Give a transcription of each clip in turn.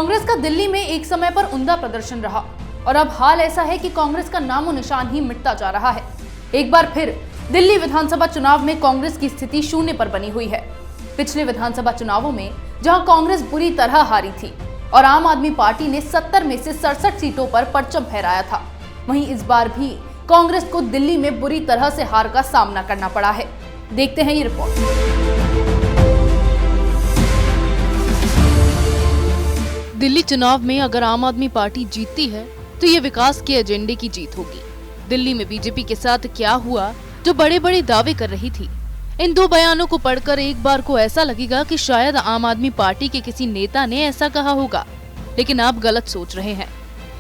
कांग्रेस का दिल्ली में एक समय पर उम्दा प्रदर्शन रहा और अब हाल ऐसा है कि कांग्रेस का नामो निशान ही मिटता जा रहा है। एक बार फिर दिल्ली विधानसभा चुनाव में कांग्रेस की स्थिति शून्य पर बनी हुई है। पिछले विधानसभा चुनावों में जहां कांग्रेस बुरी तरह हारी थी और आम आदमी पार्टी ने 70 में से 67 सीटों पर परचम फहराया था, वहीं इस बार भी कांग्रेस को दिल्ली में बुरी तरह से हार का सामना करना पड़ा है। देखते हैं ये रिपोर्ट। दिल्ली चुनाव में अगर आम आदमी पार्टी जीतती है तो ये विकास के एजेंडे की जीत होगी। दिल्ली में बीजेपी के साथ क्या हुआ जो बड़े बड़े दावे कर रही थी, इन दो बयानों को पढ़कर एक बार को ऐसा लगेगा कि शायद आम आदमी पार्टी के किसी नेता ने ऐसा कहा होगा, लेकिन आप गलत सोच रहे हैं।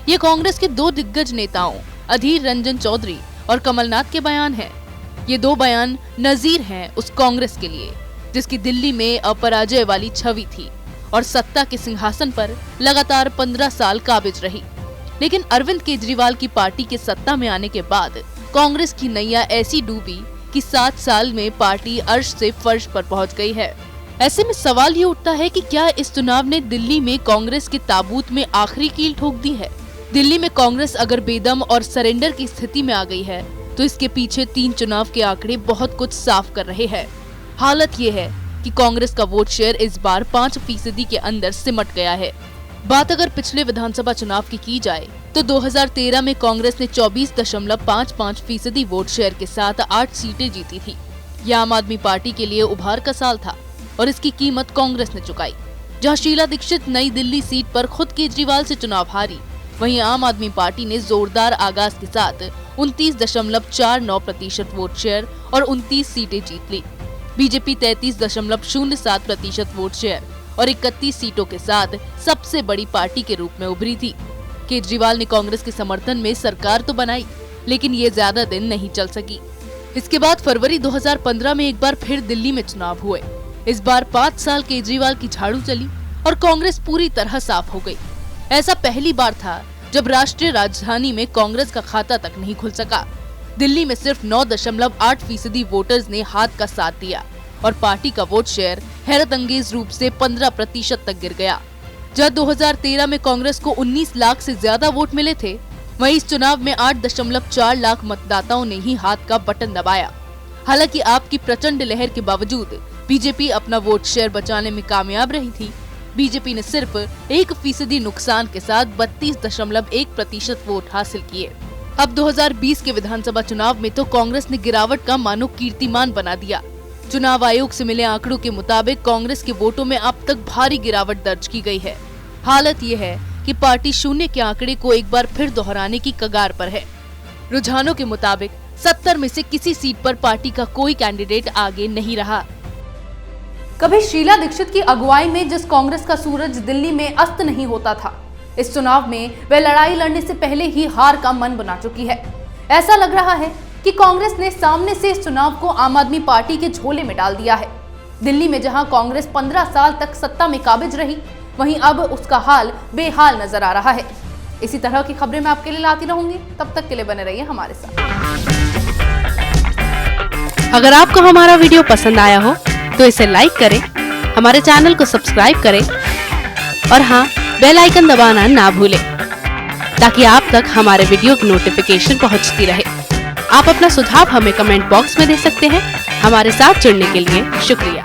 ये कांग्रेस के दो दिग्गज नेताओं अधीर रंजन चौधरी और कमलनाथ के बयान हैं। ये दो बयान नजीर हैं उस कांग्रेस के लिए जिसकी दिल्ली में अपराजय वाली छवि थी और सत्ता के सिंहासन पर लगातार 15 साल काबिज रही। लेकिन अरविंद केजरीवाल की पार्टी के सत्ता में आने के बाद कांग्रेस की नैया ऐसी डूबी कि 7 साल में पार्टी अर्श से फर्श पर पहुंच गई है। ऐसे में सवाल ये उठता है कि क्या इस चुनाव ने दिल्ली में कांग्रेस के ताबूत में आखिरी कील ठोक दी है? दिल्ली में कांग्रेस अगर बेदम और सरेंडर की स्थिति में आ गई है तो इसके पीछे 3 चुनाव के आंकड़े बहुत कुछ साफ कर रहे हैं। हालत ये है कि कांग्रेस का वोट शेयर इस बार 5% के अंदर सिमट गया है। बात अगर पिछले विधानसभा चुनाव की जाए तो 2013 में कांग्रेस ने 24.55% वोट शेयर के साथ 8 सीटें जीती थी। यह आम आदमी पार्टी के लिए उभार का साल था और इसकी कीमत कांग्रेस ने चुकाई। जहां शीला दीक्षित नई दिल्ली सीट पर खुद केजरीवाल से चुनाव हारी, वहीं आम आदमी पार्टी ने जोरदार आगाज के साथ 29.49% वोट शेयर और 29 सीटें जीत ली। बीजेपी 33.07% वोट शेयर और 31 सीटों के साथ सबसे बड़ी पार्टी के रूप में उभरी थी। केजरीवाल ने कांग्रेस के समर्थन में सरकार तो बनाई, लेकिन ये ज्यादा दिन नहीं चल सकी। इसके बाद फरवरी 2015 में एक बार फिर दिल्ली में चुनाव हुए। इस बार 5 साल केजरीवाल की झाड़ू चली और कांग्रेस पूरी तरह साफ हो गई। ऐसा पहली बार था जब राष्ट्रीय राजधानी में कांग्रेस का खाता तक नहीं खुल सका। दिल्ली में सिर्फ 9.8% वोटर्स ने हाथ का साथ दिया और पार्टी का वोट शेयर हैरतअंगेज रूप से 15% तक गिर गया। जब 2013 में कांग्रेस को 19 लाख से ज्यादा वोट मिले थे, वहीं इस चुनाव में 8.4 लाख मतदाताओं ने ही हाथ का बटन दबाया। हालांकि आपकी प्रचंड लहर के बावजूद बीजेपी अपना वोट शेयर बचाने में कामयाब रही थी। बीजेपी ने सिर्फ 1% नुकसान के साथ 32.1% वोट हासिल किए। अब 2020 के विधानसभा चुनाव में तो कांग्रेस ने गिरावट का मानो कीर्तिमान बना दिया। चुनाव आयोग से मिले आंकड़ों के मुताबिक कांग्रेस के वोटों में अब तक भारी गिरावट दर्ज की गई है। हालत ये है कि पार्टी शून्य के आंकड़े को एक बार फिर दोहराने की कगार पर है। रुझानों के मुताबिक 70 में से किसी सीट पर पार्टी का कोई कैंडिडेट आगे नहीं रहा। कभी शीला दीक्षित की अगुवाई में जिस कांग्रेस का सूरज दिल्ली में अस्त नहीं होता था, इस चुनाव में वह लड़ाई लड़ने से पहले ही हार का मन बना चुकी है। ऐसा लग रहा है कि कांग्रेस ने सामने से इस चुनाव को आम आदमी पार्टी के झोले में डाल दिया है। दिल्ली में जहां कांग्रेस 15 साल तक सत्ता में काबिज रही, वहीं अब उसका हाल बेहाल नजर आ रहा है। इसी तरह की खबरें मैं आपके लिए लाती रहूंगी, तब तक के लिए बने रहिए हमारे साथ। अगर आपको हमारा वीडियो पसंद आया हो तो इसे लाइक करें, हमारे चैनल को सब्सक्राइब करें और हाँ, बेल आइकन दबाना ना भूलें ताकि आप तक हमारे वीडियो की नोटिफिकेशन पहुंचती रहे। आप अपना सुझाव हमें कमेंट बॉक्स में दे सकते हैं। हमारे साथ जुड़ने के लिए शुक्रिया।